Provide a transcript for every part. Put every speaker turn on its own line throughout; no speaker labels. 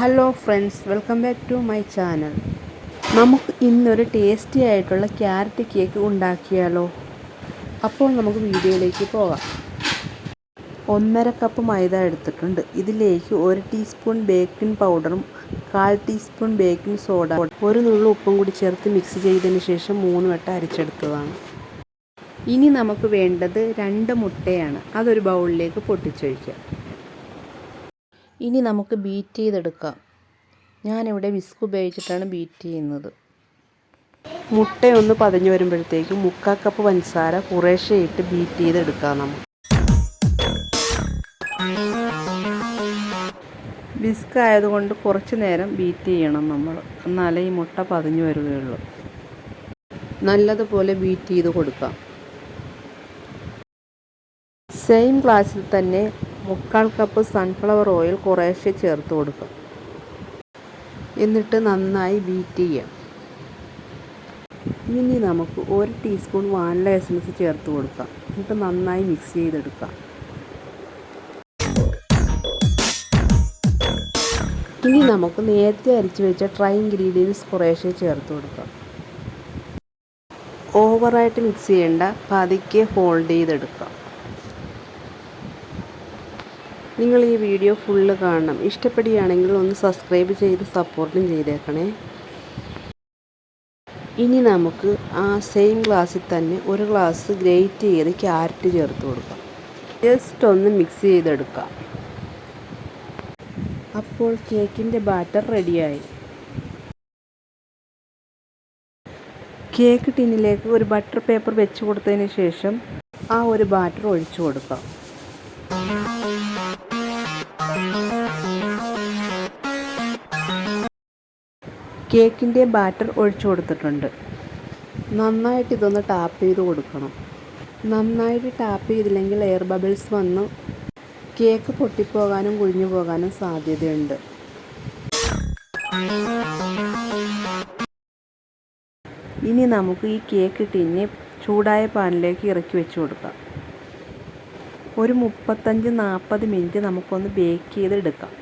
Hello friends, welcome back to my channel. നമുക്ക് ഇന്നൊരു tasty ആയിട്ടുള്ള ക്യാരറ്റ് കേക്ക് ഉണ്ടാക്കിയാലോ? അപ്പോൾ നമുക്ക് വീഡിയോയിലേക്ക് പോകാം. 1.5 കപ്പ് മൈദ എടുത്തിട്ടുണ്ട്. ഇതിലേക്ക് 1 ടീസ്പൂൺ ബേക്കിംഗ് പൗഡറും 1/4 ടീസ്പൂൺ ബേക്കിംഗ് സോഡ, ഒരു നുള്ളു ഉപ്പും കൂടി ചേർത്ത് മിക്സ് ചെയ്തതിന് ശേഷം 3 വട്ടം അരിച്ചെടുത്തതാണ്. ഇനി നമുക്ക് വേണ്ടത് 2 മുട്ടയാണ്. അതൊരു ബൗളിലേക്ക് പൊട്ടിച്ചൊഴിക്കാം. ഇനി നമുക്ക് ബീറ്റ് ചെയ്തെടുക്കാം. ഞാനിവിടെ വിസ്ക് ഉപയോഗിച്ചിട്ടാണ് ബീറ്റ് ചെയ്യുന്നത്. മുട്ടയൊന്ന് പതഞ്ഞ് വരുമ്പോഴത്തേക്കും 3/4 കപ്പ് പഞ്ചസാര കുറേശ്ശെ ഇട്ട് ബീറ്റ് ചെയ്തെടുക്കാം. നമുക്ക് വിസ്ക് ആയതുകൊണ്ട് കുറച്ച് നേരം ബീറ്റ് ചെയ്യണം നമ്മൾ, എന്നാലേ ഈ മുട്ട പതഞ്ഞ് വരികയുള്ളൂ. നല്ലതുപോലെ ബീറ്റ് ചെയ്ത് കൊടുക്കാം. സെയിം ഗ്ലാസ്സിൽ തന്നെ 3/4 കപ്പ് സൺഫ്ലവർ ഓയിൽ കുറേശ്ശെ ചേർത്ത് കൊടുക്കാം. എന്നിട്ട് നന്നായി ബീറ്റ് ചെയ്യാം. ഇനി നമുക്ക് 1 ടീസ്പൂൺ വാനില എസൻസ് ചേർത്ത് കൊടുക്കാം. എന്നിട്ട് നന്നായി മിക്സ് ചെയ്തെടുക്കാം. ഇനി നമുക്ക് നേരത്തെ അരിച്ചു വെച്ച ഡ്രൈ ഇൻഗ്രീഡിയൻസ് കുറേശ്ശെ ചേർത്ത് കൊടുക്കാം. ഓവറായിട്ട് മിക്സ് ചെയ്യേണ്ട, പതുക്കെ ഹോൾഡ് ചെയ്തെടുക്കാം. നിങ്ങൾ ഈ വീഡിയോ ഫുള്ള് കാണണം. ഇഷ്ടപ്പെടുകയാണെങ്കിൽ ഒന്ന് സബ്സ്ക്രൈബ് ചെയ്ത് സപ്പോർട്ടും ചെയ്തേക്കണേ. ഇനി നമുക്ക് ആ സെയിം ഗ്ലാസ്സിൽ തന്നെ 1 ഗ്ലാസ് ഗ്രേറ്റ് ചെയ്ത് ക്യാരറ്റ് ചേർത്ത് കൊടുക്കാം. ജസ്റ്റ് ഒന്ന് മിക്സ് ചെയ്തെടുക്കാം. അപ്പോൾ കേക്കിൻ്റെ ബാറ്റർ റെഡിയായി. കേക്ക് ടിന്നിലേക്ക് ഒരു ബട്ടർ പേപ്പർ വെച്ച് കൊടുത്തതിന് ശേഷം ആ ഒരു ബാറ്റർ ഒഴിച്ചു കൊടുക്കാം. കേക്കിൻ്റെ ബാറ്റർ ഒഴിച്ചു കൊടുത്തിട്ടുണ്ട്. നന്നായിട്ട് ഇതൊന്ന് ടാപ്പ് ചെയ്ത് കൊടുക്കണം. നന്നായിട്ട് ടാപ്പ് ചെയ്തില്ലെങ്കിൽ എയർ ബബിൾസ് വന്ന് കേക്ക് പൊട്ടിപ്പോകാനും കുഴിഞ്ഞു പോകാനും സാധ്യതയുണ്ട്. ഇനി നമുക്ക് ഈ കേക്ക് ടിന്നെ ചൂടായ പാനിലേക്ക് ഇറക്കി വെച്ച് കൊടുക്കാം. ഒരു 35-40 മിനിറ്റ് നമുക്കൊന്ന് ബേക്ക് ചെയ്തെടുക്കാം.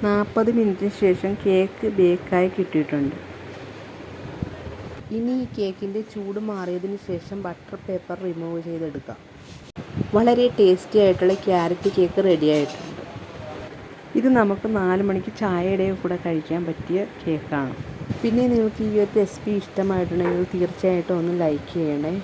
40 മിനിറ്റിന് ശേഷം കേക്ക് ബേക്കായി കിട്ടിയിട്ടുണ്ട്. ഇനി ഈ കേക്കിൻ്റെ ചൂട് മാറിയതിന് ശേഷം ബട്ടർ പേപ്പർ റിമൂവ് ചെയ്തെടുക്കാം. വളരെ ടേസ്റ്റി ആയിട്ടുള്ള ക്യാരറ്റ് കേക്ക് റെഡി ആയിട്ടുണ്ട്. ഇത് നമുക്ക് 4 മണിക്ക് ചായയുടെ കൂടെ കഴിക്കാൻ പറ്റിയ കേക്കാണ്. പിന്നെ നിങ്ങൾക്ക് ഈ ഒരു റെസിപ്പി ഇഷ്ടമായിട്ടുണ്ടെങ്കിൽ തീർച്ചയായിട്ടും ഒന്ന് ലൈക്ക് ചെയ്യണേ.